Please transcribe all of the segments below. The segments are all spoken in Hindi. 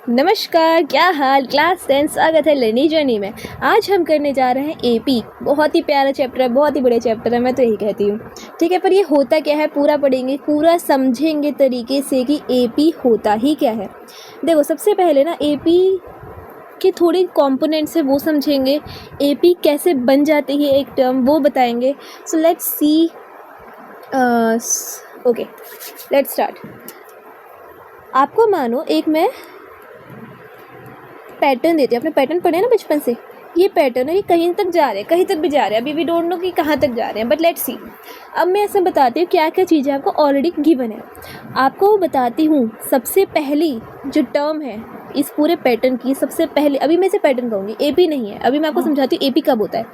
नमस्कार, क्या हाल। क्लास 10 स्वागत है लर्निंग जर्नी में। आज हम करने जा रहे हैं एपी। बहुत ही प्यारा चैप्टर है, बहुत ही बड़े चैप्टर है, मैं तो यही कहती हूँ। ठीक है, पर ये होता क्या है पूरा पढ़ेंगे, पूरा समझेंगे तरीके से कि एपी होता ही क्या है। देखो, सबसे पहले ना एपी के थोड़े कंपोनेंट्स है वो समझेंगे, एपी कैसे बन जाती है एक टर्म वो बताएंगे। So let's see. Okay, let's start. आपको मानो एक मैं पैटर्न देते हैं, अपने पैटर्न पढ़े ना बचपन से। ये पैटर्न है, ये कहीं तक जा रहे हैं, कहीं तक भी जा रहे हैं, अभी वी डोंट नो कि कहाँ तक जा रहे हैं, बट लेट्स सी। अब मैं ऐसे बताती हूँ क्या क्या चीज़ें आपको ऑलरेडी गिवन है। आपको बताती हूँ सबसे पहली जो टर्म है इस पूरे पैटर्न की, सबसे पहले, अभी मैं इसे पैटर्न कहूँगी, एपी नहीं है। अभी मैं आपको समझाती हूँ एपी कब होता है।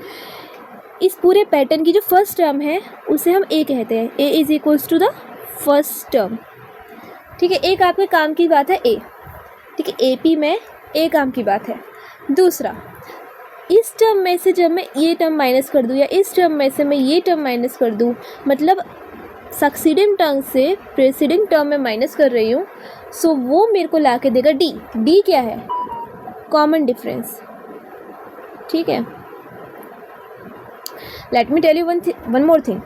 इस पूरे पैटर्न की जो फर्स्ट टर्म है उसे हम ए कहते हैं। A is equals to the first term. ठीक है, एक आपके काम की बात है ए। ठीक है, एपी में ए काम की बात है। दूसरा, इस टर्म में से जब मैं ये टर्म माइनस कर दूँ या इस टर्म में से मैं ये टर्म माइनस कर दूँ, मतलब सक्सीडिंग टर्म से प्रेसिडिंग टर्म में माइनस कर रही हूँ, सो वो मेरे को ला के देगा डी। डी क्या है? Common difference. ठीक है, let me tell you one more thing.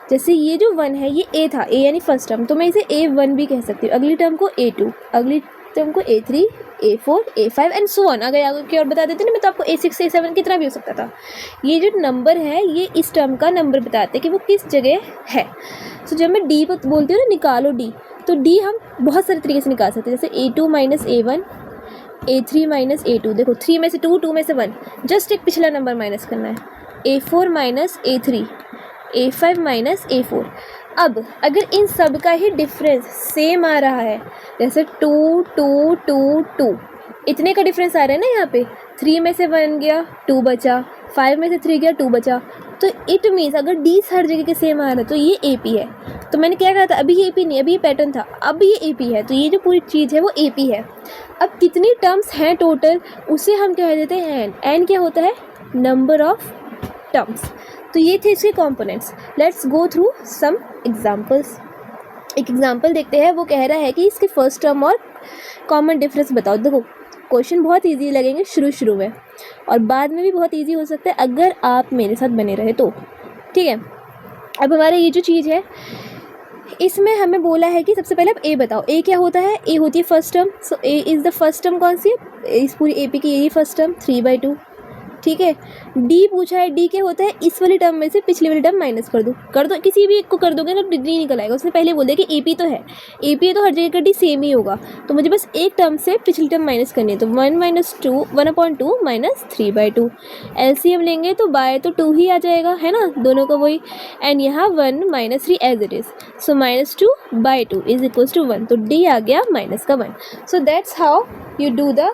जैसे ये जो वन है ये ए था, ए यानी फर्स्ट टर्म, तो मैं इसे A1 भी कह सकती हूँ। अगली टर्म को A2, अगली टर्म को A3, A4, A5 and so on. अगर आगे की और बता देते ना मैं तो आपको A6 A7 कितना भी हो सकता था। ये जो नंबर है ये इस टर्म का नंबर बताते हैं कि वो किस जगह है। तो जब मैं डी बोलती हूँ ना निकालो डी, तो डी हम बहुत सारे तरीके से निकाल सकते हैं। जैसे A2 minus A1, A3 minus A2। देखो 3 में से 2, 2 में से 1, जस्ट एक पिछला नंबर माइनस करना है। A4 minus A3, A5 minus A4। अब अगर इन सब का ही डिफरेंस सेम आ रहा है, जैसे 2 2 2 2, इतने का डिफरेंस आ रहा है ना यहाँ पे। 3 में से 1 गया 2 बचा, 5 में से 3 गया 2 बचा, तो इट मीन्स अगर डी हर जगह के सेम आ रहा है तो ये एपी है। तो मैंने क्या कहा था, अभी ये एपी नहीं, अभी ये पैटर्न था, अब ये एपी है। तो ये जो पूरी चीज़ है वो एपी है। अब कितनी टर्म्स हैं टोटल उसे हम कह देते हैं एन। एन क्या होता है? Number of terms. तो ये थे इसके components. Let's go through some examples. एक एग्जांपल देखते हैं, वो कह रहा है कि इसके फर्स्ट टर्म और कॉमन डिफरेंस बताओ। देखो क्वेश्चन बहुत इजी लगेंगे शुरू में, और बाद में भी बहुत इजी हो सकता है अगर आप मेरे साथ बने रहे तो। ठीक है, अब हमारा ये जो चीज़ है इसमें हमें बोला है कि सबसे पहले आप ए बताओ। ए क्या होता है? ए होती है first term. So A is the first term. कौन सी है? इस पूरी एपी की यही फर्स्ट टर्म 3/2। ठीक है, डी पूछा है, डी क्या होता है? इस वाली टर्म में से पिछली वाली टर्म माइनस कर दो, किसी भी एक को कर दोगे तो डी निकल आएगा। उससे पहले बोल दिया कि एपी तो है, एपी है तो हर जगह का डी सेम ही होगा, तो मुझे बस एक टर्म से पिछली टर्म माइनस करनी है। तो 1/2 माइनस 3/2। एलसीएम लेंगे तो बाय तो 2 ही आ जाएगा, है ना, दोनों का वही। एंड यहाँ 1 minus 3 as it is, so -2/2 is equals to 1। तो डी आ गया माइनस का 1। So that's how you do the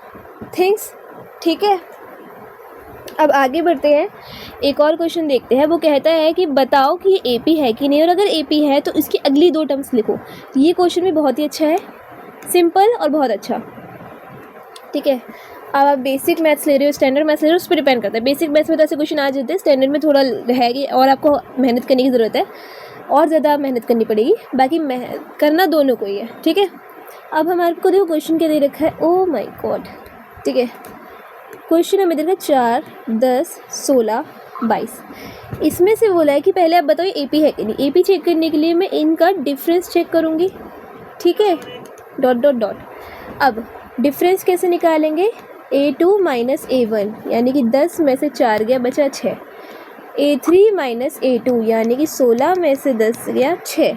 things. ठीक है, अब आगे बढ़ते हैं, एक और क्वेश्चन देखते हैं। वो कहता है कि बताओ कि ये एपी है कि नहीं, और अगर एपी है तो इसकी अगली 2 टर्म्स लिखो। ये क्वेश्चन भी बहुत ही अच्छा है, सिंपल और बहुत अच्छा। ठीक है, अब आप बेसिक मैथ्स ले रहे हो, स्टैंडर्ड मैथ्स ले रहे हो, उस पर डिपेंड करता है। बेसिक मैथ्स में तो ऐसे क्वेश्चन आ जाते हैं, स्टैंडर्ड में थोड़ा रहेगी और आपको मेहनत करने की ज़रूरत है, और ज़्यादा मेहनत करनी पड़ेगी। बाकी करना दोनों को ही है। ठीक है, अब हमारे को देखो क्वेश्चन क्या दे रखा है। ओ माई गॉड। ठीक है, क्वेश्चन हमें देखा 4, 10, 16, 22। इसमें से बोला है कि पहले आप बताओ एपी है कि नहीं। एपी चेक करने के लिए मैं इनका डिफरेंस चेक करूँगी। ठीक है, डॉट डॉट डॉट। अब डिफरेंस कैसे निकालेंगे? A2 माइनस A1 यानी कि 10 में से 4 गया, बचा 6। A3 माइनस A2 यानी कि 16 में से 10 गया 6।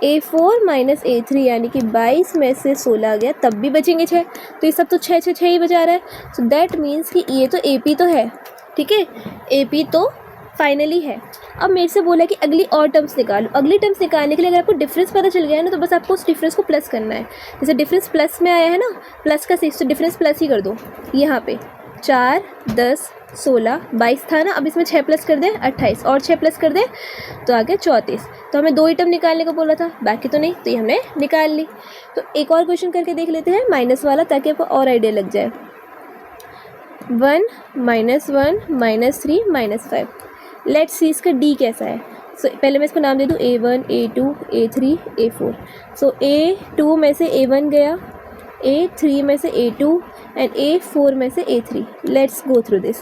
A4 माइनस A3 यानी कि 22 में से 16 गया, तब भी बचेंगे 6। तो ये सब तो 6 6 6 ही बचा रहा है। सो दैट मीन्स कि ये तो एपी तो है। ठीक है, एपी तो फाइनली है। अब मेरे से बोला कि अगली और टर्म्स निकालो। अगली टर्म्स निकालने के लिए अगर आपको डिफरेंस पता चल गया है ना, तो बस आपको उस डिफरेंस को प्लस करना है। जैसे डिफरेंस प्लस में आया है ना, प्लस का 6, तो डिफरेंस प्लस ही कर दो। यहाँ पे 4, 10, 16, 22 था ना, अब इसमें 6 प्लस कर दें 28, और 6 प्लस कर दें तो आ गया 34। तो हमें 2 ही टर्म निकालने को बोला था, बाकी तो नहीं, तो ये हमने निकाल ली। तो एक और क्वेश्चन करके देख लेते हैं माइनस वाला, ताकि आपको और आइडिया लग जाए। 1 -1 -3 -5। लेट्स सी इसका डी कैसा है। सो पहले मैं इसको नाम दे दूँ A1, A2, A3, A4। सो A2 में से A1 गया, A3 में से A2 एंड A4 में से A3. Let's go through this.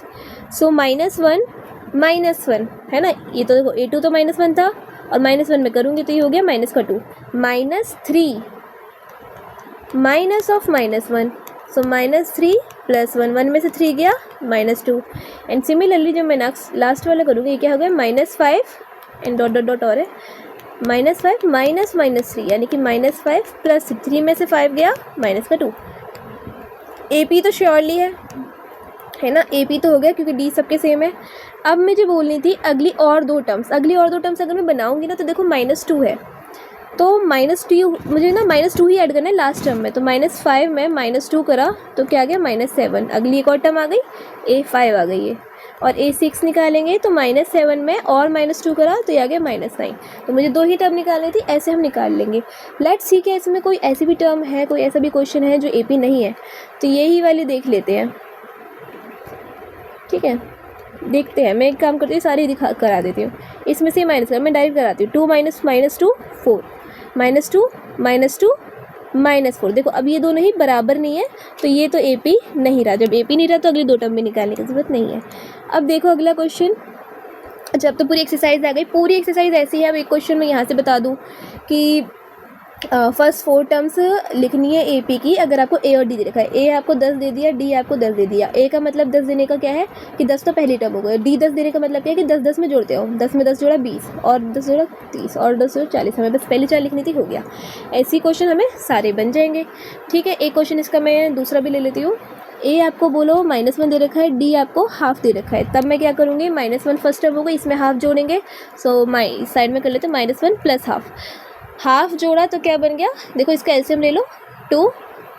So -1 है ना, ये तो देखो A2 तो -1 था और -1 में करूँगी तो ये हो गया -2. -3 माइनस ऑफ -1, सो -3 + 1, 1 में से 3 गया -2. एंड सिमिलरली जब मैं लास्ट वाला करूँगी ये क्या हो गया -5 एंड डॉट डॉट डॉट और है -5 माइनस -3 यानी कि -5 + 3 में से 5 गया -2. AP तो श्योरली है ना, AP तो हो गया क्योंकि D सबके सेम है. अब मुझे बोलनी थी अगली और दो टर्म्स अगर मैं बनाऊंगी ना तो देखो -2 है तो -2 मुझे ना -2 ही ऐड करना है लास्ट टर्म में. तो -5 में -2 करा तो क्या आ गया -7. अगली एक और टर्म आ गई A5 आ गई है और A6 निकालेंगे तो -7 में और -2 करा तो ये आ गया -9. तो मुझे 2 ही टर्म निकालनी थी, ऐसे हम निकाल लेंगे. लेट्स सी कि इसमें कोई ऐसी भी टर्म है, कोई ऐसा भी क्वेश्चन है जो AP नहीं है. तो यही वाली देख लेते हैं. ठीक है, देखते हैं. मैं एक काम करती हूँ, सारी करा देती हूँ. इसमें से माइनस कर, मैं डायरेक्ट कराती हूँ. 2 - -2 4 -2 -4. देखो अब ये दोनों ही बराबर नहीं है तो ये तो AP नहीं रहा. जब AP नहीं रहा तो अगली दो टर्म में निकालने की ज़रूरत नहीं है. अब देखो अगला क्वेश्चन. जब तो पूरी एक्सरसाइज आ गई. पूरी एक्सरसाइज ऐसी है. अब एक क्वेश्चन मैं यहाँ से बता दूँ कि फर्स्ट 4 टर्म्स लिखनी है AP की. अगर आपको A और D दे रखा है, A आपको 10 दे दिया, D आपको 10 दे दिया. A का मतलब 10 देने का क्या है कि 10 तो पहली टर्म हो गई. D 10 देने का मतलब क्या है कि 10 10 में जोड़ते हो. 10 में 10 जोड़ा 20 और 10 जोड़ा 30 और 10 जोड़ा 40. हमें बस पहली 4 लिखनी थी, हो गया. ऐसी क्वेश्चन हमें सारे बन जाएंगे. ठीक है, एक क्वेश्चन इसका मैं दूसरा भी ले लेती हूँ. A आपको बोलो -1 दे रखा है, D आपको हाफ दे रखा है. तब मैं क्या करूँगी, -1 फर्स्ट टर्म होगा, इसमें हाफ जोड़ेंगे. सो साइड में कर लेते हैं -1 + हाफ. हाफ जोड़ा तो क्या बन गया, देखो इसका एलसीएम ले लो. 2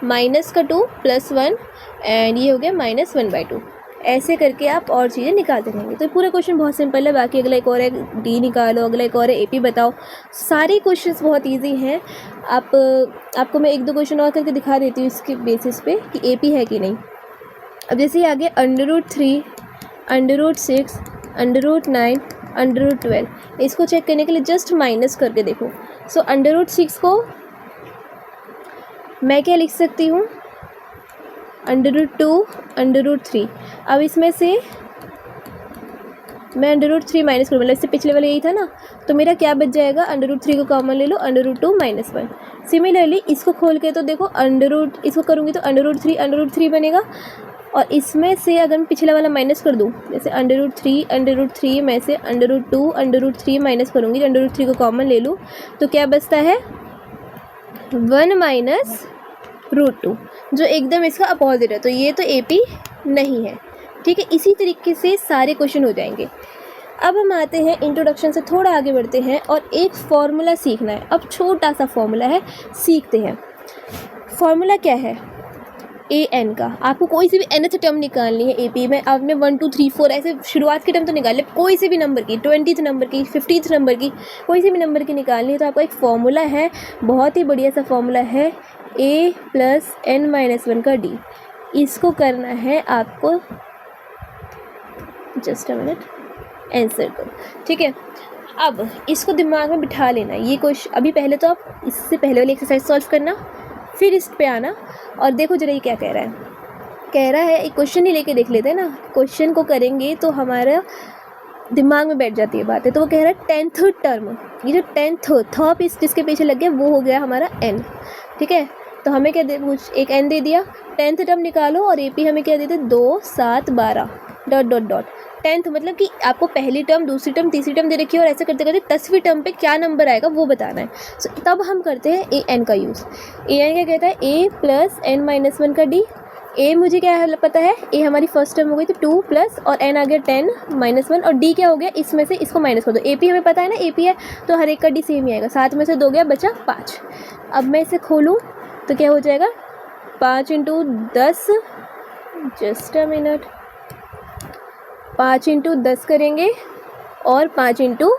-2 + 1 एंड ये हो गया -1/2. ऐसे करके आप और चीज़ें निकालते रहेंगे. तो पूरा क्वेश्चन बहुत सिंपल है. बाकी अगला एक और है D निकालो, अगला एक और है AP बताओ. सारे क्वेश्चंस बहुत इजी हैं. आपको मैं 1-2 क्वेश्चन और करके दिखा देती हूँ इसके बेसिस पे कि AP है कि नहीं. अब जैसे ये आगे √3 √6 √9 √12. इसको चेक करने के लिए जस्ट माइनस करके देखो. सो √6 को मैं क्या लिख सकती हूँ, √2 √3. अब इसमें से मैं √3 माइनस करूँ, मतलब इससे पिछले वाले यही था ना, तो मेरा क्या बच जाएगा, √3 को कॉमन ले लो, √2 - 1. सिमिलरली इसको खोल के तो देखो इसको करूँगी तो √3 बनेगा. और इसमें से अगर मैं पिछला वाला माइनस कर दूँ, जैसे √3 में से √2 √3 माइनस करूँगी, √3 को कॉमन ले लूँ तो क्या बचता है 1 - √2, जो एकदम इसका अपोजिट है. तो ये तो AP नहीं है. ठीक है, इसी तरीके से सारे क्वेश्चन हो जाएंगे. अब हम आते हैं इंट्रोडक्शन से थोड़ा आगे बढ़ते हैं और एक फॉर्मूला सीखना है. अब छोटा सा फॉर्मूला है, सीखते हैं. फॉर्मूला क्या है, AN का. आपको कोई सी भी nth टर्म निकालनी है AP में. आपने 1 2 3 4 ऐसे शुरुआत की टर्म तो निकाल ले, कोई से भी नंबर की, 20th नंबर की, 50th नंबर की, कोई से भी नंबर की निकालनी है. तो आपका एक फॉर्मूला है, बहुत ही बढ़िया सा फॉर्मूला है, A + n-1 का D. इसको करना है आपको, जस्ट अ मिनट, आंसर करो. ठीक है, अब इसको दिमाग में बिठा लेना. ये क्वेश्चन अभी पहले तो आप इससे पहले वाली एक्सरसाइज सॉल्व करना, फिर इस पे आना और देखो जरा ये क्या कह रहा है. कह रहा है, एक क्वेश्चन ही लेके देख लेते हैं ना. क्वेश्चन को करेंगे तो हमारा दिमाग में बैठ जाती है बातें. तो वो कह रहा है 10th टर्म. ये जो 10th पीस जिसके पीछे लग गया वो हो गया हमारा n. ठीक है, तो हमें क्या एक n दे दिया. 10th टर्म निकालो और AP हमें क्या देते 2 7 12 ... 10th मतलब कि आपको पहली टर्म, दूसरी टर्म, तीसरी टर्म दे रखी है और ऐसे करते करते 10वीं टर्म पे क्या नंबर आएगा वो बताना है. सो तब हम करते हैं AN का यूज़. AN क्या कहता है, A + n-1 का D. A मुझे क्या है पता है, A हमारी फर्स्ट टर्म हो गई तो 2 प्लस और n आ गया 10 - 1 और D क्या हो गया, इसमें से इसको माइनस कर दो. AP हमें पता है ना, AP है तो हर एक का D सेम ही आएगा. 7 में से 2 गया, बचा 5. अब मैं इसे खोलूँ तो क्या हो जाएगा, 5 × 10, जस्ट अ मिनट, 5 × 10 करेंगे और 5 ×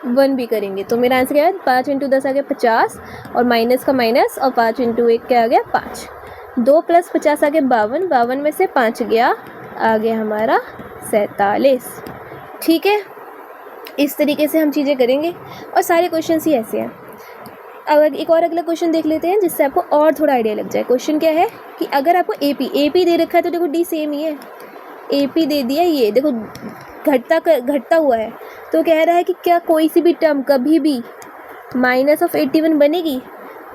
1 भी करेंगे. तो मेरा आंसर क्या है, 5 × 10 आ गया 50 और माइनस का माइनस और 5 × 1 क्या आ गया 5. 2 + 50 आ गया 52. 52 में से 5 गया, आ गया हमारा 47. ठीक है, इस तरीके से हम चीज़ें करेंगे और सारे क्वेश्चन ही ऐसे हैं. अब एक और अगला क्वेश्चन देख लेते हैं जिससे आपको और थोड़ा आइडिया लग जाए। क्वेश्चन क्या है कि अगर आपको AP दे रखा है तो देखो D सेम ही है, AP दे दिया, ये देखो घटता हुआ है, तो कह रहा है कि क्या कोई सी भी टर्म कभी भी -81 बनेगी,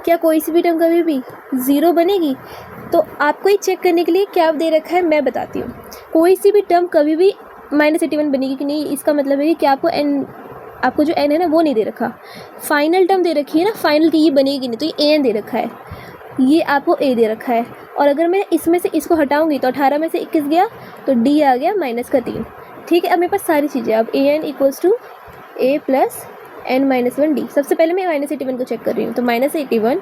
क्या कोई सी भी टर्म कभी भी 0 बनेगी। तो आपको ये चेक करने के लिए क्या दे रखा है मैं बताती हूँ। कोई सी भी टर्म कभी भी -81 बनेगी कि नहीं, इसका मतलब है कि क्या आपको जो n है ना वो नहीं दे रखा, फाइनल टर्म दे रखी है ना, फाइनल की ये बनेगी नहीं, तो ये an दे रखा है, ये आपको a दे रखा है। और अगर मैं इसमें से इसको हटाऊंगी तो 18 में से 21 गया तो d आ गया -3। ठीक है, अब मेरे पास सारी चीज़ें, अब an = a + n - 1d। सबसे पहले मैं -81 को चेक कर रही हूँ, तो -81,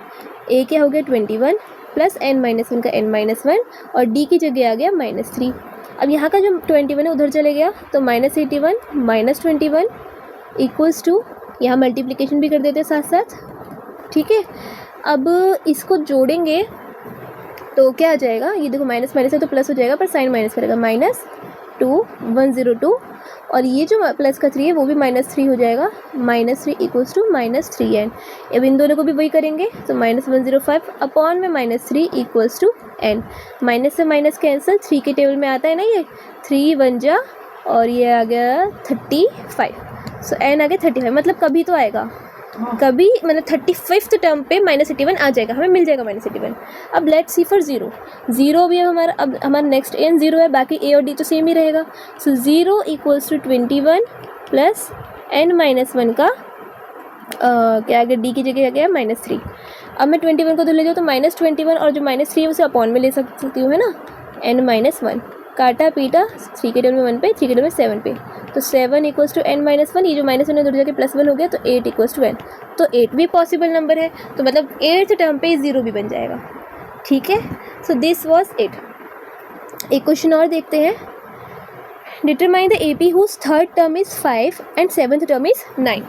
a क्या हो गया 21 + n - 1 का n - 1 और d की जगह आ गया -3। अब यहाँ का जो 21 है उधर चले गया, तो -81 - 21 = यहाँ मल्टीप्लिकेशन भी कर देते हैं साथ साथ। ठीक है, अब इसको जोड़ेंगे तो क्या आ जाएगा, ये देखो माइनस माइनस है तो प्लस हो जाएगा, पर साइन माइनस करेगा, -2 102, और ये जो प्लस का 3 है वो भी -3 हो जाएगा, -3 = -3n। अब इन दोनों को भी वही करेंगे, तो -105 अपॉन में -3 = n। माइनस से माइनस कैंसिल, 3 के टेबल में आता है ना ये, 3 1 जा, और ये आ गया 35, सो n आ गया 35। मतलब कभी तो आएगा, कभी मतलब 35th टर्म पे -81 आ जाएगा, हमें मिल जाएगा -81। अब लेट्स सी फॉर 0 भी है हमारा, अब हमारा नेक्स्ट n 0 है, बाकी a और d तो सेम ही रहेगा। सो 0 = 21 + n - 1 का क्या आ गया, d की जगह आ गया -3। अब मैं 21 को तो ले जाऊँ तो -21 और जो -3 है उसे अपॉन में ले सकती हूँ, है ना, n - 1 काटा पीटा, 3 के टेबल में 1 पे, 3 के टेबल में 7 पे, तो 7 = n - 1, ये जो -1 है उधर जाके +1 हो गया, तो 8 = n। तो 8 भी पॉसिबल नंबर है, तो मतलब 8th टर्म पे 0 भी बन जाएगा। ठीक है, सो दिस वाज 8। एक क्वेश्चन और देखते हैं। Determine the AP whose third term is 5 and 7th term is 9।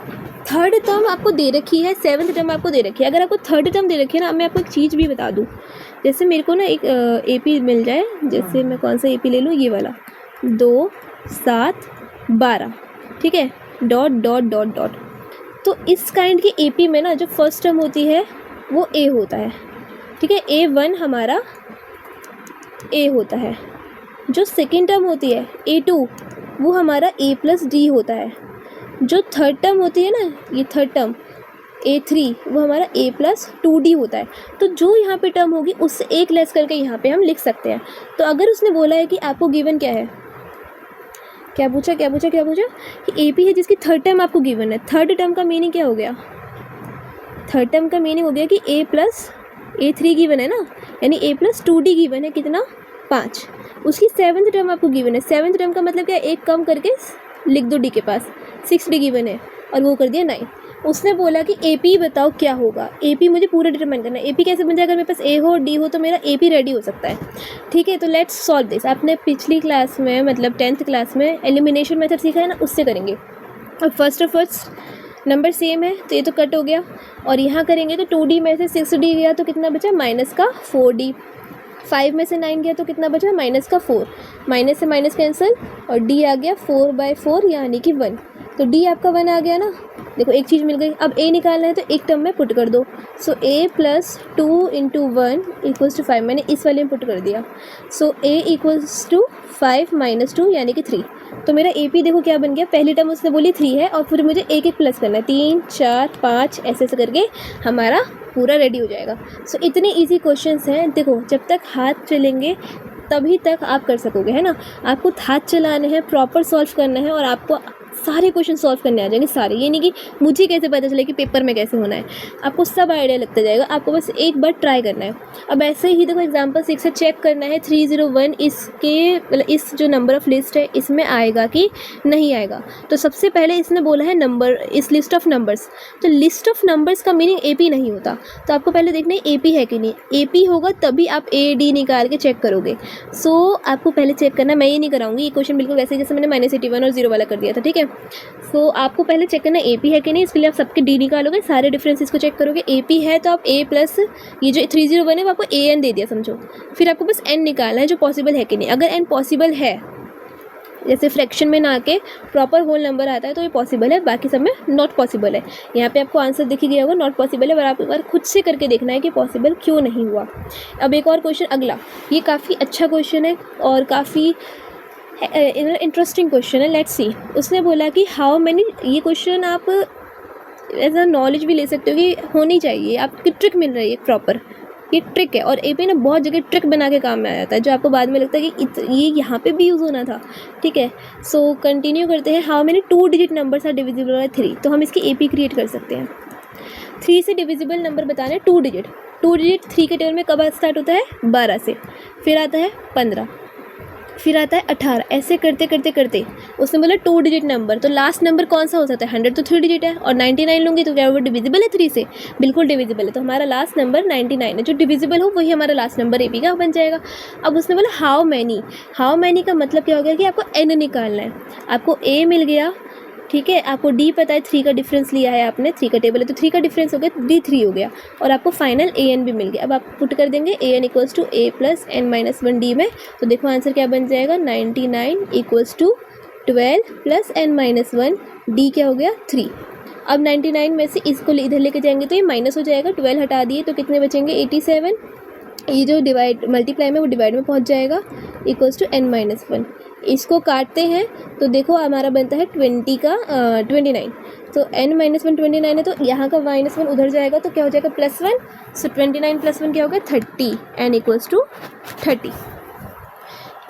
Third term आपको दे रखी है, 7th टर्म आपको दे रखी है। अगर आपको थर्ड टर्म दे रखी है ना, मैं आपको एक चीज़ भी बता दूँ, जैसे मेरे को ना एक AP मिल जाए, जैसे मैं कौन सा AP ले लूँ, ये वाला 2 7 12, ठीक है, ... तो इस काइंड की AP में ना जो फर्स्ट टर्म होती है वो A होता है। ठीक है, A1 हमारा A होता है। जो सेकेंड टर्म होती है A2 वो हमारा A + D होता है। जो थर्ड टर्म होती है ना, ये थर्ड टर्म A3 वो हमारा A + 2D होता है। तो जो यहाँ पे टर्म होगी उससे एक लेस करके यहाँ पे हम लिख सकते हैं। तो अगर उसने बोला है कि आपको गिवन क्या है, क्या पूछा कि AP है जिसकी थर्ड टर्म आपको गिवन है। थर्ड टर्म का मीनिंग क्या हो गया, थर्ड टर्म का मीनिंग हो गया कि A + A3 गिवन है ना, यानी A + 2D गिवन है, कितना 5। उसकी 7th टर्म आपको गिवन है। 7th टर्म का मतलब क्या, एक कम करके लिख दो D के पास, 6D गिवन है और वो कर दिया 9। उसने बोला कि AP बताओ क्या होगा। AP मुझे पूरा डिटरमाइन करना है। AP कैसे बन जाएगा, मेरे पास A हो D हो तो मेरा AP रेडी हो सकता है। ठीक है, तो लेट्स सॉल्व दिस। आपने पिछली क्लास में मतलब 10th क्लास में एलिमिनेशन मेथड सीखा है ना, उससे करेंगे। अब फर्स्ट नंबर सेम है तो ये तो कट हो गया, और यहाँ करेंगे तो 2D में से 6D गया तो कितना बचा, -4D। 5 में से 9 गया तो कितना बचा, -4। माइनस से माइनस कैंसिल, और D आ गया 4/4 यानी कि 1। तो D आपका 1 आ गया ना। देखो एक चीज़ मिल गई। अब A निकालना है तो एक टर्म में पुट कर दो। सो A + 2 × 1 = 5। मैंने इस वाले में पुट कर दिया। सो A = 5 - 2 यानी कि 3। तो मेरा AP देखो क्या बन गया, पहली टर्म उसने बोली 3 है और फिर मुझे एक प्लस करना है, 3 4 5 ऐसे करके हमारा पूरा रेडी हो जाएगा। सो इतने इजी क्वेश्चंस हैं। देखो जब तक हाथ चलेंगे तभी तक आप कर सकोगे, है ना। आपको हाथ चलाने हैं, प्रॉपर सॉल्व करना है, और आपको सारे क्वेश्चन सॉल्व करने आ जाएंगे सारे। ये नहीं कि मुझे कैसे पता चले कि पेपर में कैसे होना है, आपको सब आइडिया लगता जाएगा। आपको बस एक बार ट्राई करना है। अब ऐसे ही देखो एग्जांपल 6 से चेक करना है 301 इसके मतलब इस जो नंबर ऑफ लिस्ट है इसमें आएगा कि नहीं आएगा। तो सबसे पहले इसने बोला है नंबर, इस लिस्ट ऑफ नंबर्स। तो लिस्ट ऑफ नंबर्स का मीनिंग AP नहीं होता। तो आपको पहले देखना है AP है कि नहीं। AP होगा तभी आप AD निकाल के चेक करोगे। सो आपको पहले चेक करना, मैं ये नहीं कराऊंगी। ये क्वेश्चन बिल्कुल वैसे जैसे मैंने -81 और 0 वाला कर दिया था, ठीक है। सो आपको पहले चेक करना AP है कि नहीं। इसके लिए आप सबके D निकालोगे, सारे डिफरेंसेस को चेक करोगे। AP है तो आप A + ये जो 301 है वो आपको AN दे दिया समझो। फिर आपको बस N निकालना है जो पॉसिबल है कि नहीं। अगर N पॉसिबल है जैसे फ्रैक्शन में ना आके प्रॉपर होल नंबर आता है तो ये पॉसिबल है, बाकी सब में नॉट पॉसिबल है। यहाँ पे आपको आंसर दिख ही गया होगा, नॉट पॉसिबल है, और आप एक बार खुद से करके देखना है कि पॉसिबल क्यों नहीं हुआ। अब एक और क्वेश्चन अगला, ये काफ़ी अच्छा क्वेश्चन है और काफ़ी इंटरेस्टिंग क्वेश्चन है। Let's see. उसने बोला कि हाउ मैनी, ये क्वेश्चन आप एज अ नॉलेज भी ले सकते हो कि होनी चाहिए, आपकी ट्रिक मिल रही है प्रॉपर, ये ट्रिक है। और एपी ना बहुत जगह ट्रिक बना के काम में आ जाता है, जो आपको बाद में लगता है कि ये यहाँ पे भी यूज़ होना था। ठीक है, सो कंटिन्यू करते हैं। How many 2 digit numbers are divisible by 3, तो हम इसकी एपी क्रिएट कर सकते हैं। 3 से डिविजिबल नंबर बताना है 2 डिजिट। 2 डिजिट 3 के टेबल में कब स्टार्ट होता है? 12 से, फिर आता है 15, फिर आता है 18। ऐसे करते करते करते उसने बोला 2 डिजिट नंबर, तो लास्ट नंबर कौन सा हो सकता है? 100 तो 3 डिजिट है, और 99 लूँगी तो क्या वो डिविजिबल है 3 से? बिल्कुल डिविजिबल है। तो हमारा लास्ट नंबर 99 है, जो डिविजिबल हो वही हमारा लास्ट नंबर एपी का बन जाएगा। अब उसने बोला हाउ मैनी का मतलब क्या हो गया कि आपको एन निकालना है। आपको ए मिल गया, ठीक है, आपको डी पता है, 3 का डिफरेंस लिया है आपने, 3 का टेबल है तो 3 का डिफरेंस हो गया, डी 3 हो गया, और आपको फाइनल ए एन भी मिल गया। अब आप पुट कर देंगे A N equals to A plus N minus 1 D में, तो देखो आंसर क्या बन जाएगा, 99 equals to 12 plus N minus 1, D क्या हो गया 3। अब 99 में से इसको इधर लेके जाएंगे तो ये माइनस हो जाएगा, 12 हटा दिए तो कितने बचेंगे 87। ये जो डिवाइड मल्टीप्लाई में वो डिवाइड में पहुंच जाएगा, इक्वल्स टू एन माइनस 1। इसको काटते हैं तो देखो हमारा बनता है 20 का 29, तो n माइनस 1 29 है, तो यहाँ का माइनस 1 उधर जाएगा तो क्या हो जाएगा +1, सो 29 + 1 क्या हो गया 30, n इक्वल्स टू 30।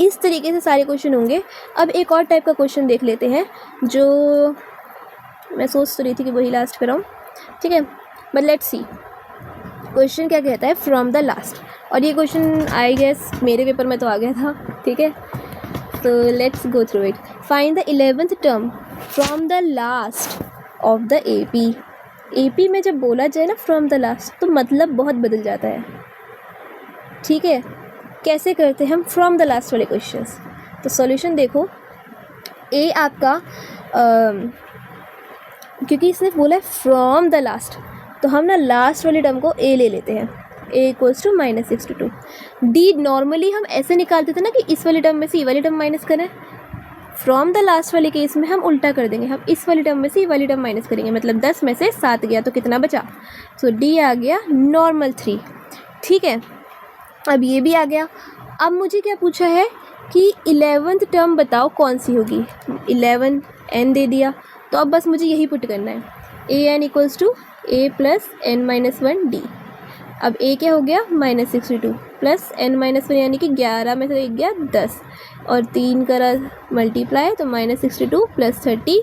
इस तरीके से सारे क्वेश्चन होंगे। अब एक और टाइप का क्वेश्चन देख लेते हैं, जो मैं सोच तो रही थी कि वही लास्ट कराऊँ, ठीक है, बट लेट्स सी क्वेश्चन क्या कहता है, फ्रॉम द लास्ट। और ये क्वेश्चन आई गेस मेरे पेपर में तो आ गया था, ठीक है, तो let's go through it. Find the 11th term from the last of the AP. AP में जब बोला जाए ना फ्रॉम द लास्ट, तो मतलब बहुत बदल जाता है, ठीक है। कैसे करते हैं हम फ्रॉम द लास्ट वाले क्वेश्चंस? तो सॉल्यूशन देखो, ए आपका क्योंकि इसने बोला है फ्रॉम द लास्ट, तो हम ना लास्ट वाले टर्म को ए ले लेते हैं, ए इक्वल्स टू -62। डी नॉर्मली हम ऐसे निकालते थे ना कि इस वाले टर्म में से ये वाली टर्म माइनस करें। फ्रॉम द लास्ट वाले केस में हम उल्टा कर देंगे, हम इस वाली टर्म में से ये वाली टर्म माइनस करेंगे, मतलब 10 में से 7 गया तो कितना बचा, सो डी आ गया नॉर्मल 3, ठीक है। अब ये भी आ गया। अब मुझे क्या पूछा है कि 11th टर्म बताओ कौन सी होगी, 11 n दे दिया, तो अब बस मुझे यही पुट करना है, A N equals to A plus N minus 1 D. अब ए क्या हो गया -62 प्लस एन माइनस 1, यानी कि 11 में से 1 गया 10, और 3 करा मल्टीप्लाई तो -62 प्लस 30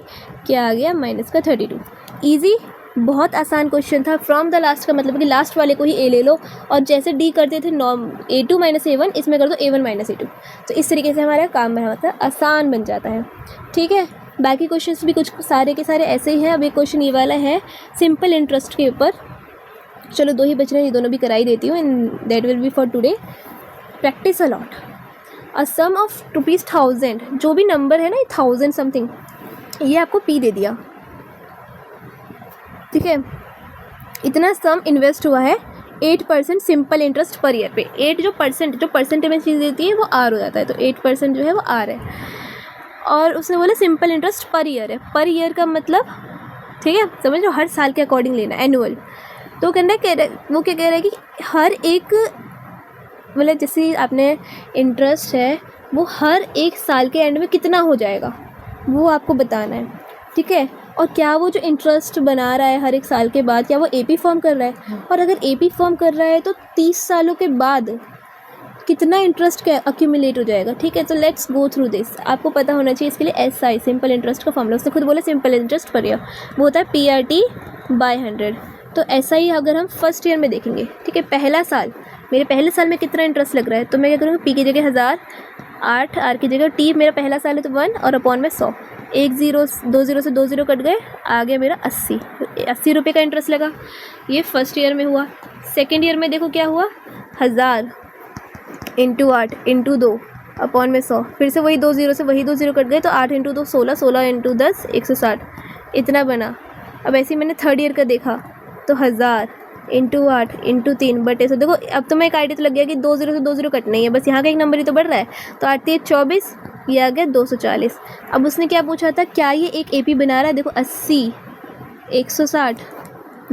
क्या आ गया -32। ईजी, बहुत आसान क्वेश्चन था। फ्रॉम द लास्ट का मतलब कि लास्ट वाले को ही ए ले लो, और जैसे डी करते थे A2 - A1, इसमें कर दो A1 - A2, तो इस तरीके से हमारा काम है, मतलब आसान बन जाता है, ठीक है। बाकी क्वेश्चंस भी कुछ सारे के सारे ऐसे ही हैं। अब एक क्वेश्चन ये वाला है सिंपल इंटरेस्ट के ऊपर, चलो 2 ही बच रहे हैं, ये दोनों भी कराई देती हूँ, and that will be for today. Practice a lot. A sum of ₹1000, जो भी नंबर है ना 1000 समथिंग, ये आपको पी दे दिया, ठीक है। इतना सम इन्वेस्ट हुआ है, 8% सिंपल इंटरेस्ट पर ईयर पे। 8 जो परसेंट में चीज़ देती है वो आर हो जाता है, तो 8% जो है वो आर है। और उसने बोला सिंपल इंटरेस्ट पर ईयर है, पर ईयर का मतलब, ठीक है, समझ लो, हर साल के अकॉर्डिंग लेना, एनुअल। तो कहना है, वो क्या कह रहा है कि हर एक, मतलब जैसे आपने इंटरेस्ट है वो हर एक साल के एंड में कितना हो जाएगा वो आपको बताना है, ठीक है। और क्या वो जो इंटरेस्ट बना रहा है हर एक साल के बाद, क्या वो एपी फॉर्म कर रहा है, और अगर एपी फॉर्म कर रहा है तो 30 सालों के बाद कितना इंटरेस्ट का अक्यूमुलेट हो जाएगा, ठीक है। तो लेट्स गो थ्रू दिस। आपको पता होना चाहिए इसके लिए एसआई, सिंपल इंटरेस्ट का फॉर्मूला, उसने खुद बोले सिंपल इंटरेस्ट पर ईयर, वो होता है PRT/100। तो एसआई अगर हम फर्स्ट ईयर में देखेंगे, ठीक है, पहला साल, मेरे पहले साल में कितना इंटरेस्ट लग रहा है, तो मैं क्या करूँगी, पी की जगह 1000, 8 आर की जगह टी, मेरा पहला साल है तो 1 और अपॉन में 100, 1 0 2 0 से 2 0 कट गए, आ गया मेरा 80 रुपये का इंटरेस्ट लगा। ये फर्स्ट ईयर में हुआ। सेकेंड ईयर में देखो क्या हुआ, 1000 × 8 × 2 अपॉन में 100, फिर से वही 2 0 से वही 2 0 कट गए, तो 8 × 2 16, 16 × 10 160, इतना बना। अब ऐसे ही मैंने थर्ड ईयर का देखा तो 1000 × 8 × 3 बटे 100। देखो अब तो मैं एक आइडिया तो लग गया कि 2 0 से 2 0 कटना ही है, बस यहाँ का एक नंबर ही तो बढ़ रहा है, तो 8 × 24, ये आ गया 240। अब उसने क्या पूछा था, क्या ये एक AP बना रहा है? देखो 80, 160,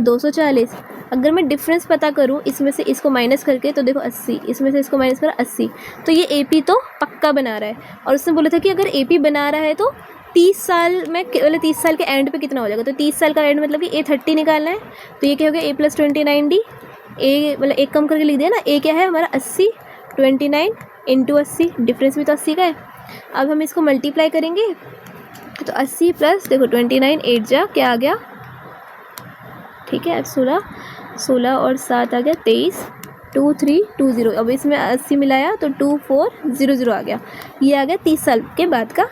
240। अगर मैं डिफरेंस पता करूँ इसमें से इसको माइनस करके, तो देखो 80, इसमें से इसको माइनस करा 80, तो ये AP तो पक्का बना रहा है। और उसने बोला था कि अगर AP बना रहा है तो 30 साल में, मतलब 30 साल के एंड पे कितना हो जाएगा, तो 30 साल का एंड मतलब कि A30 निकालना है, तो ये क्या हो गया A+29D। ए मतलब एक कम करके लिख दिया ना, ए क्या है हमारा 80, 29 इंटू 80, डिफरेंस भी तो 80 का है। अब हम इसको मल्टीप्लाई करेंगे, तो 80 प्लस देखो 29, 8 जा क्या आ गया, ठीक है 16 और 7 आ गया 23, 2320। अब इसमें 80 मिलाया तो 2400 आ गया। ये आ गया 30 साल के बाद का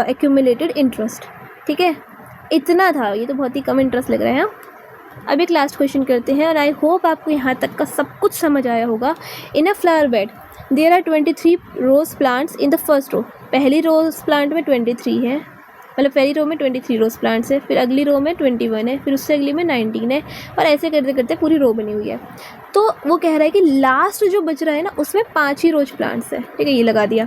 एक्यूमुलेटेड इंटरेस्ट। ठीक है, इतना था, ये तो बहुत ही कम इंटरेस्ट लग रहा है। अब एक लास्ट क्वेश्चन करते हैं, और आई होप आपको यहाँ तक का सब कुछ समझ आया होगा। In a flower bed there are 23 rose plants in the first row. पहली रोज प्लांट में 23 है, मतलब पहली रो में 23 रोज प्लांट्स है, फिर अगली रो में 21 है, फिर उससे अगली में 19 है, और ऐसे करते करते पूरी रो बनी हुई है। तो वो कह रहा है कि लास्ट जो बच रहा है ना उसमें 5 ही रोज प्लांट्स है। ठीक है, ये लगा दिया।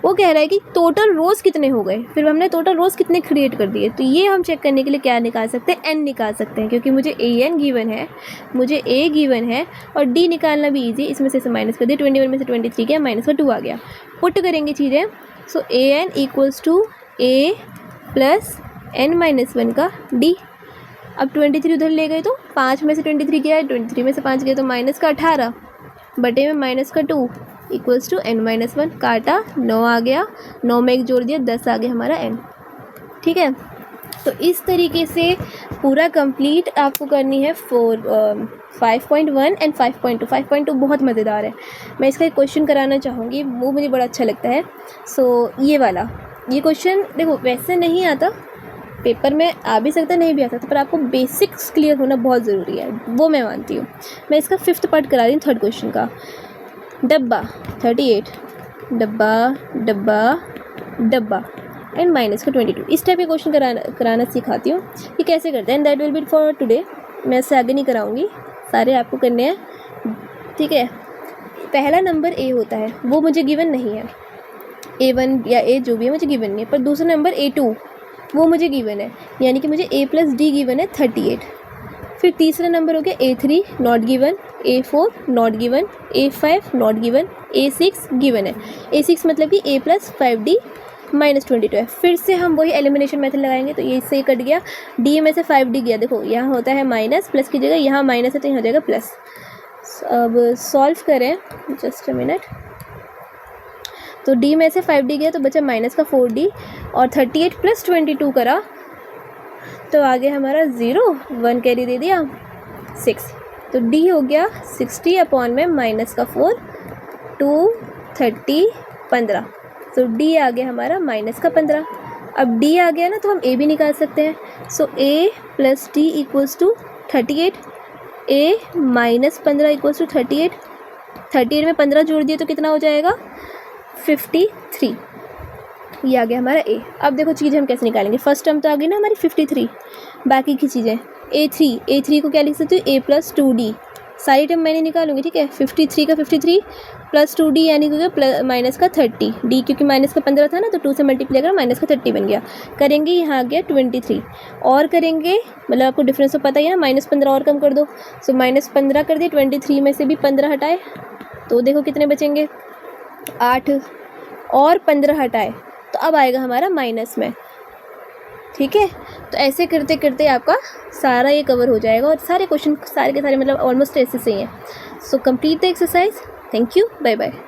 वो कह रहा है कि टोटल रोज कितने हो गए, फिर हमने टोटल रोज कितने क्रिएट कर दिए। तो ये हम चेक करने के लिए क्या निकाल सकते हैं, n निकाल सकते हैं, क्योंकि मुझे an गिवन है, मुझे a गिवन है, और d निकालना भी ईजी। इसमें से माइनस कर दिया, 21 में से 23 गया, माइनस का 2 आ गया। पुट करेंगे चीज़ें, so an equals to a plus n-1 का d। अब 23 उधर ले गए तो 5 में से 23 गया है, 23 में से 5 गया तो माइनस का 18 बटे में माइनस का 2 इक्वल्स टू n-1। काटा 9 आ गया, 9 में 1 जोड़ दिया, 10 आ गया हमारा n। ठीक है, तो इस तरीके से पूरा कंप्लीट आपको करनी है 5.1 एंड 5.2। 5.2 बहुत मज़ेदार है, मैं इसका एक क्वेश्चन कराना चाहूँगी, वो मुझे बड़ा अच्छा लगता है। सो ये वाला, ये क्वेश्चन देखो वैसे नहीं आता, पेपर में आ भी सकता नहीं भी आ सकता, पर आपको बेसिक्स क्लियर होना बहुत ज़रूरी है, वो मैं मानती हूँ। मैं इसका 5th पार्ट करा रही हूँ, 3rd क्वेश्चन का। डब्बा 38, डब्बा डब्बा डब्बा एंड माइनस का 22, इस टाइप के क्वेश्चन कराना सिखाती हूँ कि कैसे करते हैं। That will be for today, मैं इससे आगे नहीं कराऊँगी, सारे आपको करने हैं। ठीक है, पहला नंबर ए होता है, वो मुझे गिवन नहीं है, A1 या A जो भी है मुझे गिवन नहीं है, पर दूसरा नंबर A2 वो मुझे गिवन है, यानी कि मुझे A प्लस D गिवन है 38। फिर तीसरा नंबर हो गया A3 not given, A4 not given, A5 not given, A6 given है। A6 मतलब कि A प्लस 5D माइनस 22 है। फिर से हम वही एलिमिनेशन मेथड लगाएंगे, तो ये इससे कट गया, D में से 5D गया, देखो यहाँ होता है माइनस, प्लस की जगह यहाँ माइनस है तो यहाँ हो जाएगा प्लस। अब सॉल्व करें, जस्ट अ मिनट। तो D में से 5D गया तो बचा माइनस का 4D, और 38 प्लस 22 करा तो आगे हमारा 0, 1 कैरी दे दिया 6, तो D हो गया 60 अपॉन में माइनस का 4, 2 30 15, तो D आ गया हमारा माइनस का 15। अब D आ गया ना तो हम A भी निकाल सकते हैं। So A plus D equals to 38, A minus 15 equals to 38, 38 में 15 जोड़ दिए तो कितना हो जाएगा 53। ये आ गया हमारा A। अब देखो चीज़ें हम कैसे निकालेंगे, फर्स्ट टर्म तो आ गई ना हमारी 53, बाकी की चीज़ें A3 को क्या लिख सकते हो, A प्लस 2D, सारी टर्म मैंने निकालूंगी। ठीक है, 53 का 53 प्लस 2D यानी कि माइनस का 30, D क्योंकि माइनस का 15 था ना तो 2 से मल्टीप्लाई करा, माइनस का 30 बन गया। करेंगे यहाँ आ गया 23 और करेंगे, मतलब आपको डिफरेंस तो पता ही है ना, माइनस 15 और कम कर दो, सो माइनस 15 कर दिए, 23 में से भी 15 हटाए तो देखो कितने बचेंगे 8, और 15 हटाए तो अब आएगा हमारा माइनस में। ठीक है, तो ऐसे करते करते आपका सारा ये कवर हो जाएगा, और सारे क्वेश्चन सारे के सारे मतलब ऑलमोस्ट ऐसे से ही हैं। So complete the exercise. Thank you, bye bye.